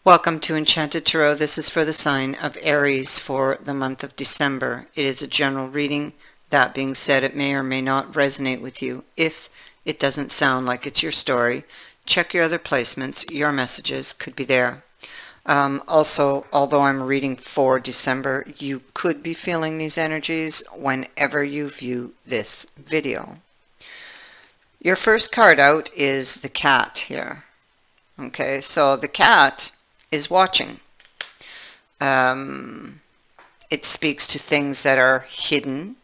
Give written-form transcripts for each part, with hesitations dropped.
Welcome to Enchanted Tarot. This is for the sign of Aries for the month of December. It is a general reading. That being said, it may or may not resonate with you. If it doesn't sound like it's your story, check your other placements. Your messages could be there. Also, although I'm reading for December, you could be feeling these energies whenever you view this video. Your first card out is the cat here. Okay, so the cat is watching. It speaks to things that are hidden,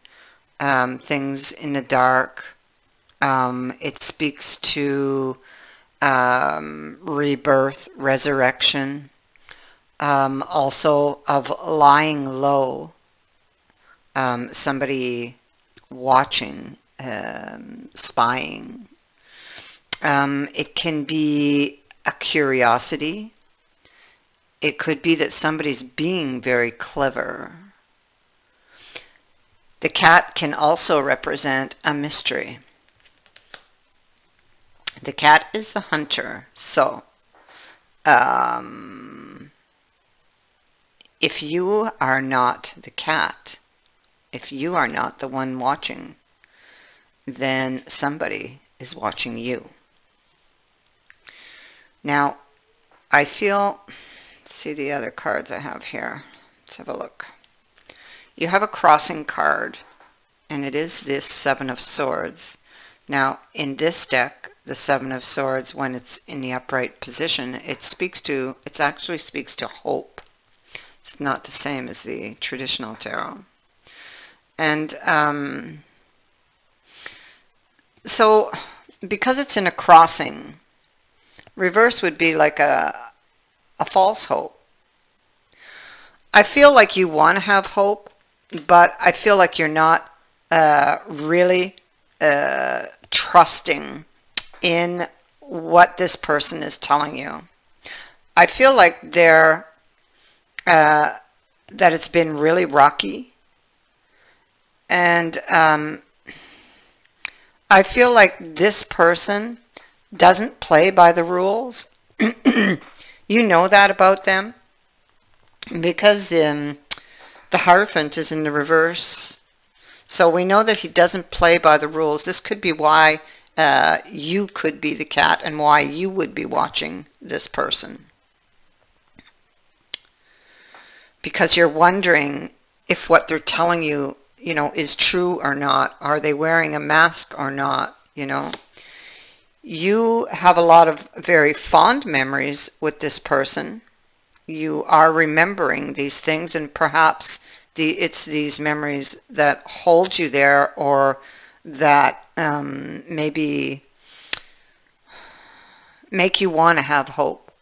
things in the dark. It speaks to rebirth, resurrection, also of lying low, somebody watching, spying. It can be a curiosity. It could be that somebody's being very clever. The cat can also represent a mystery. The cat is the hunter. So, if you are not the cat, if you are not the one watching, then somebody is watching you. Now, I feel... see the other cards I have here. Let's have a look. You have a crossing card, and it is this Seven of Swords. Now, in this deck, the Seven of Swords, when it's in the upright position, it actually speaks to hope. It's not the same as the traditional tarot. And so, because it's in a crossing, reverse would be like a false hope. I feel like you want to have hope, but I feel like you're not really trusting in what this person is telling you. I feel like that it's been really rocky, and I feel like this person doesn't play by the rules. You know that about them because the Hierophant is in the reverse. So we know that he doesn't play by the rules. This could be why you could be the cat and why you would be watching this person. Because you're wondering if what they're telling you, is true or not. Are they wearing a mask or not, You have a lot of very fond memories with this person. You are remembering these things, and perhaps it's these memories that hold you there, or that maybe make you want to have hope.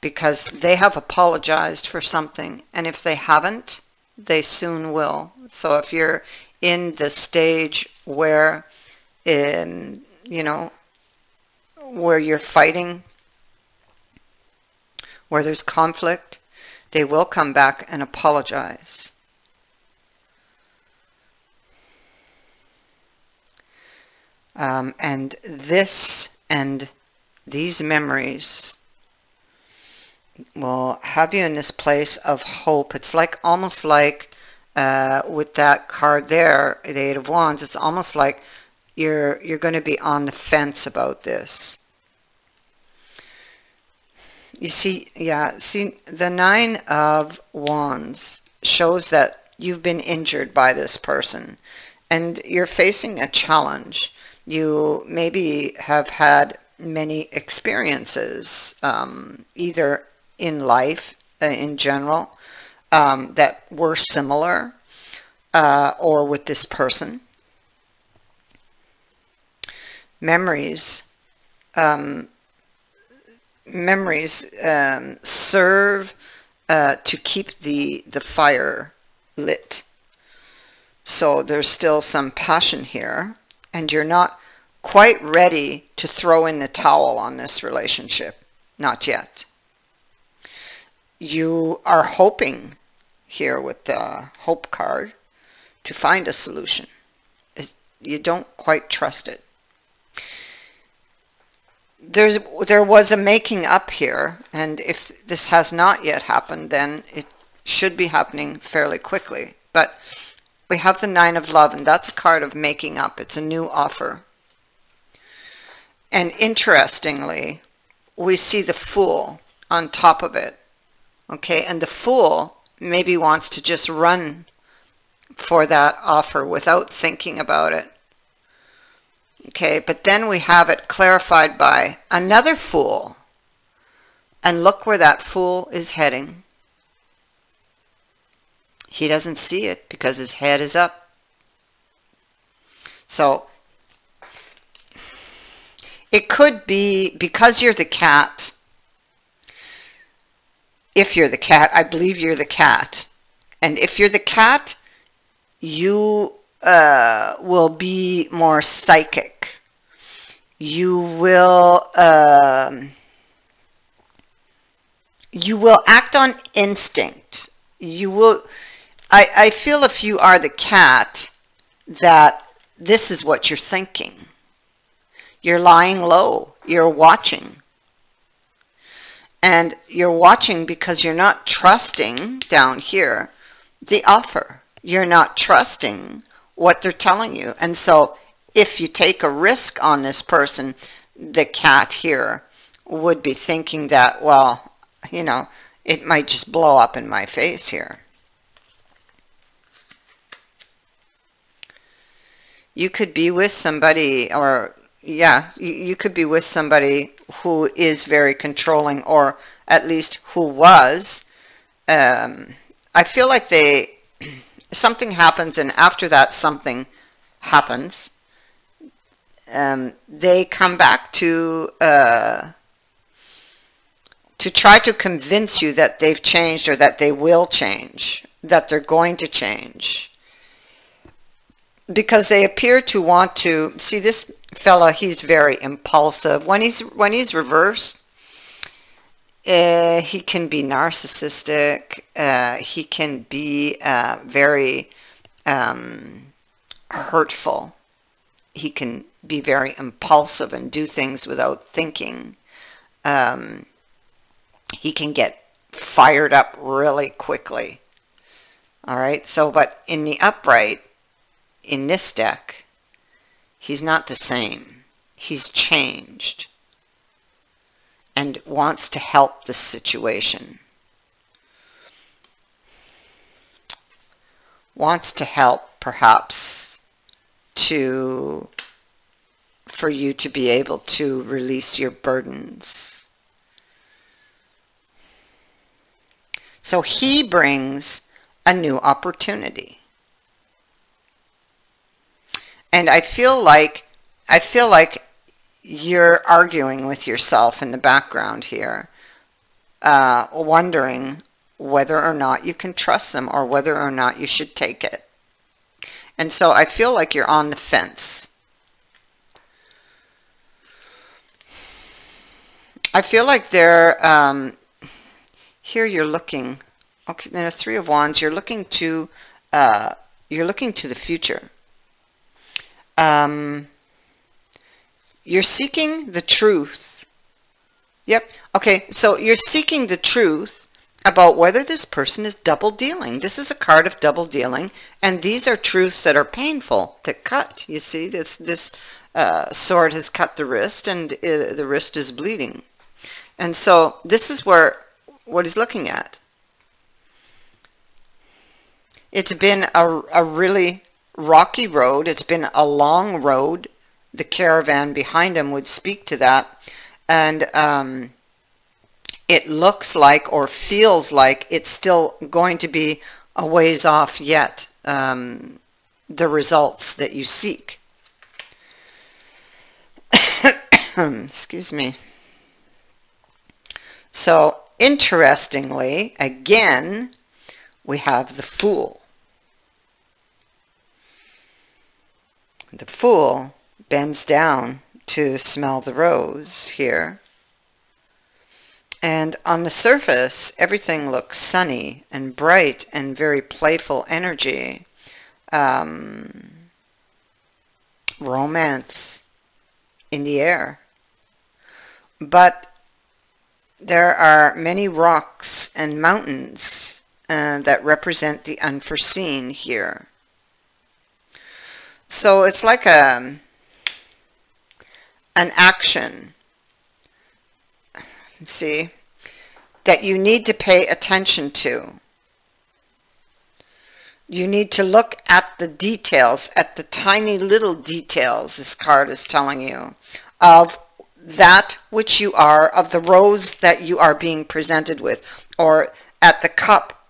Because they have apologized for something, and if they haven't, they soon will. So if you're in the stage where where you're fighting, where there's conflict, they will come back and apologize. And this and these memories will have you in this place of hope. It's like almost like with that card there, the Eight of Wands, it's almost like you're going to be on the fence about this. You see, the Nine of Wands shows that you've been injured by this person and you're facing a challenge. You maybe have had many experiences, either in life, in general, that were similar, or with this person. Memories serve to keep the fire lit. So there's still some passion here, and you're not quite ready to throw in the towel on this relationship. Not yet. You are hoping here with the Hope card to find a solution. You don't quite trust it. there was a making up here, and if this has not yet happened, then it should be happening fairly quickly. But we have the Nine of Love, and that's a card of making up. It's a new offer. And interestingly, we see the Fool on top of it. Okay, and the Fool maybe wants to just run for that offer without thinking about it. Okay, but then we have it clarified by another Fool. And look where that Fool is heading. He doesn't see it because his head is up. So it could be because you're the cat. If you're the cat, I believe you're the cat. And if you're the cat, you will be more psychic. You will act on instinct. You will. I feel if you are the cat, that this is what you're thinking. You're lying low. You're watching. And you're watching because you're not trusting down here the offer. You're not trusting what they're telling you. And so if you take a risk on this person, the cat here would be thinking that, well, you know, it might just blow up in my face here. You could be with somebody, or yeah, you could be with somebody who is very controlling, or at least who was. I feel like something happens, and after that something happens, they come back to try to convince you that they've changed, or that they will change, that they're going to change. Because they appear to want to see this fella. He's very impulsive. When he's reversed, he can be narcissistic. He can be very hurtful. He can be very impulsive and do things without thinking. He can get fired up really quickly. All right. So, but in the upright, in this deck, he's not the same. He's changed and wants to help the situation. Wants to help, perhaps, for you to be able to release your burdens. So he brings a new opportunity. And I feel like you're arguing with yourself in the background here, wondering whether or not you can trust them, or whether or not you should take it. And so I feel like you're on the fence. I feel like they're, here you're looking, okay, then a Three of Wands, you're looking to the future. You're seeking the truth. Yep. Okay, so you're seeking the truth about whether this person is double dealing. This is a card of double dealing, and these are truths that are painful to cut. You see, this sword has cut the wrist, and the wrist is bleeding. And so this is what he's looking at. It's been a really rocky road. It's been a long road. The caravan behind him would speak to that. And it looks like, or feels like, it's still going to be a ways off yet, the results that you seek. Excuse me. So, interestingly, again, we have the Fool. The Fool bends down to smell the rose here. And on the surface, everything looks sunny and bright and very playful energy. Romance in the air. but there are many rocks and mountains that represent the unforeseen here. So it's like an action, see, that you need to pay attention to. You need to look at the details, at the tiny little details, this card is telling you, of that which you are, of the rose that you are being presented with, or at the cup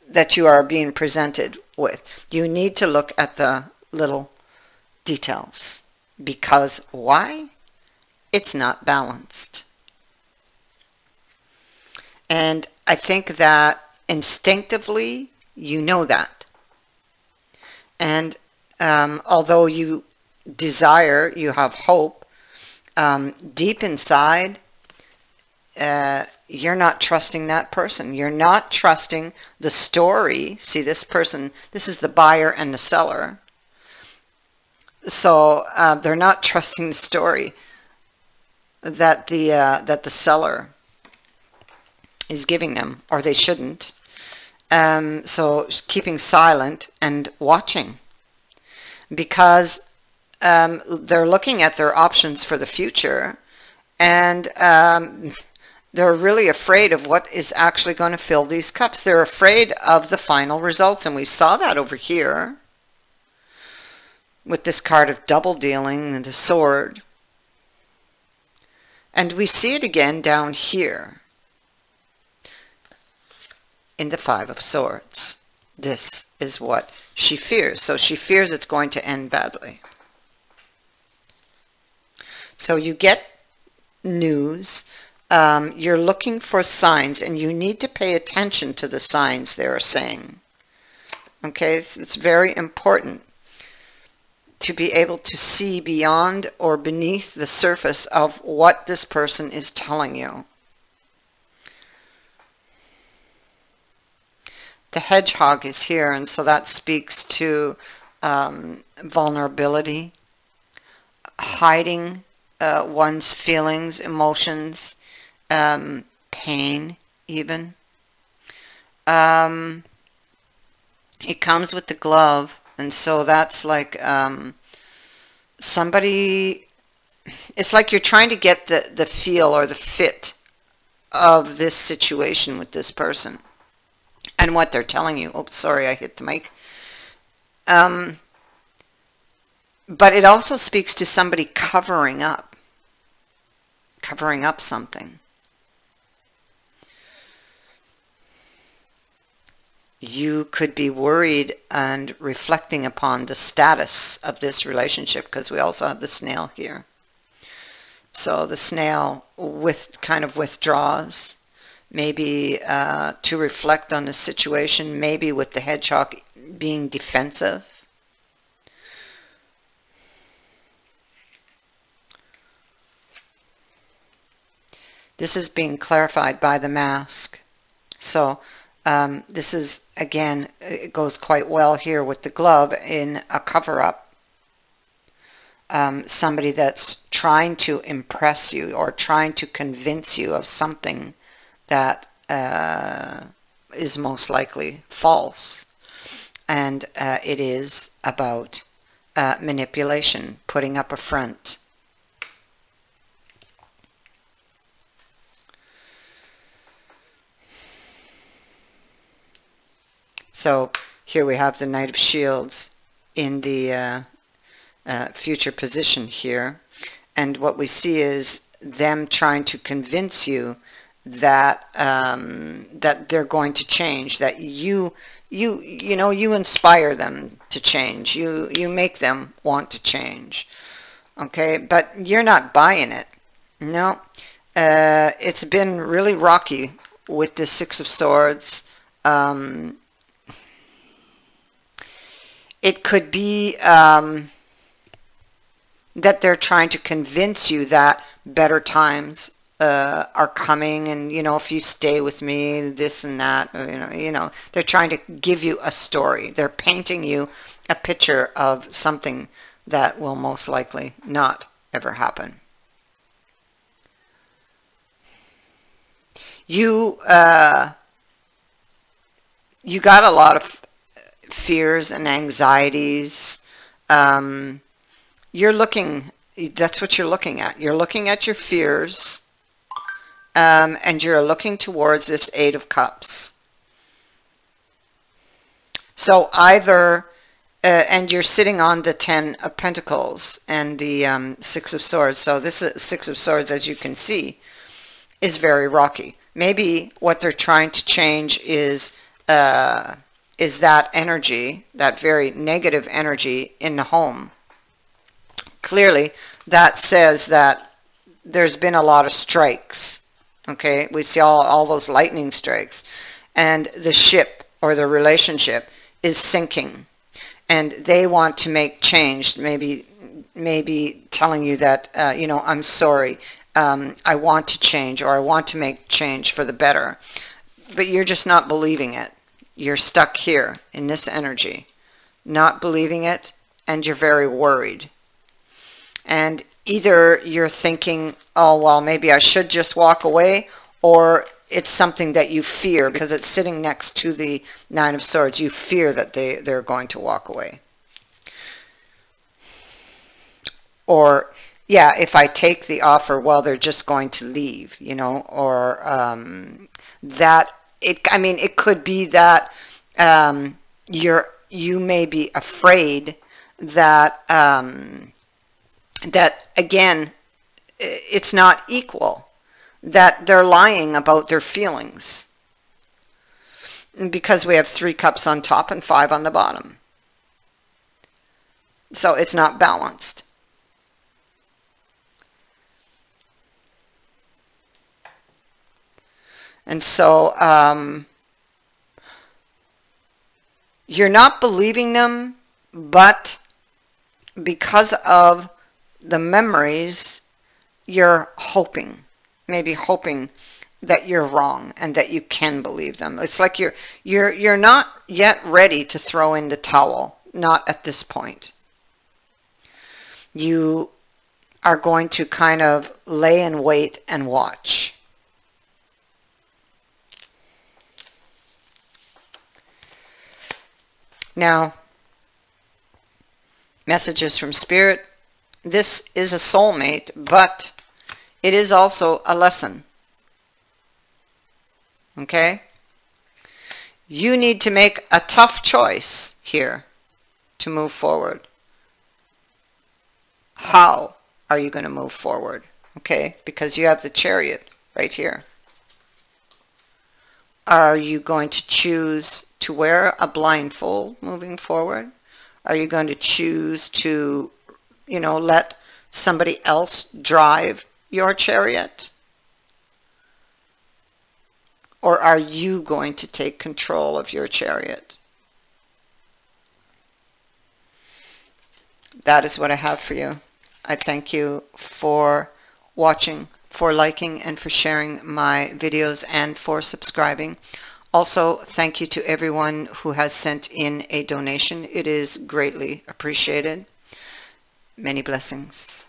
that you are being presented with. You need to look at the little details. Because why? It's not balanced. And I think that instinctively you know that. And although you desire, you have hope, deep inside, you're not trusting that person. You're not trusting the story. See, this person, this is the buyer and the seller. So they're not trusting the story that the seller is giving them, or they shouldn't. So keeping silent and watching, because they're looking at their options for the future, and they're really afraid of what is actually going to fill these cups. They're afraid of the final results, and we saw that over here with this card of double dealing and the sword. And we see it again down here in the Five of Swords. This is what she fears. So she fears it's going to end badly. So you get news. You're looking for signs, and you need to pay attention to the signs they are saying. Okay, it's very important to be able to see beyond or beneath the surface of what this person is telling you. The hedgehog is here, and so that speaks to vulnerability, hiding one's feelings, emotions, pain even. It comes with the glove. And so that's like somebody, it's like you're trying to get the feel or the fit of this situation with this person and what they're telling you. Oh, sorry, I hit the mic. But it also speaks to somebody covering up something. You could be worried and reflecting upon the status of this relationship, because we also have the snail here. So the snail kind of withdraws, maybe to reflect on the situation, maybe with the hedgehog being defensive. This is being clarified by the mask. So this is, again, it goes quite well here with the glove in a cover-up. Somebody that's trying to impress you or trying to convince you of something that is most likely false. And it is about manipulation, putting up a front. So here we have the Knight of Shields in the future position here. And what we see is them trying to convince you that that they're going to change, that you inspire them to change. You make them want to change. Okay, but you're not buying it. No, it's been really rocky with the Six of Swords. It could be that they're trying to convince you that better times are coming, and if you stay with me, this and that. They're trying to give you a story. They're painting you a picture of something that will most likely not ever happen. You you got a lot of fears and anxieties. You're looking, that's what you're looking at. You're looking at your fears, and you're looking towards this Eight of Cups. So either, and you're sitting on the Ten of Pentacles and the Six of Swords. So this Six of Swords, as you can see, is very rocky. Maybe what they're trying to change is that energy, that very negative energy in the home. Clearly, that says that there's been a lot of strikes. Okay, we see all those lightning strikes, and the ship or the relationship is sinking, and they want to make change. Maybe telling you that you know, I'm sorry, I want to change, or I want to make change for the better, but you're just not believing it. You're stuck here in this energy, not believing it, and you're very worried. And either you're thinking, oh, well, maybe I should just walk away, or it's something that you fear because it's sitting next to the Nine of Swords. You fear that they're going to walk away. Or, yeah, if I take the offer, well, they're just going to leave, you know, or that, I mean, it could be that you may be afraid that, that, again, it's not equal, that they're lying about their feelings, because we have 3 cups on top and 5 on the bottom. So it's not balanced. And so you're not believing them, but because of the memories, you're hoping, maybe hoping that you're wrong and that you can believe them. It's like you're not yet ready to throw in the towel, not at this point. You are going to kind of lay in wait and watch. Now, messages from Spirit. This is a soulmate, but it is also a lesson. Okay? You need to make a tough choice here to move forward. How are you going to move forward? Okay? Because you have the Chariot right here. Are you going to choose to wear a blindfold moving forward? Are you going to choose to, you know, let somebody else drive your chariot? Or are you going to take control of your chariot? That is what I have for you. I thank you for watching, for liking, and for sharing my videos, and for subscribing. Also, thank you to everyone who has sent in a donation. It is greatly appreciated. Many blessings.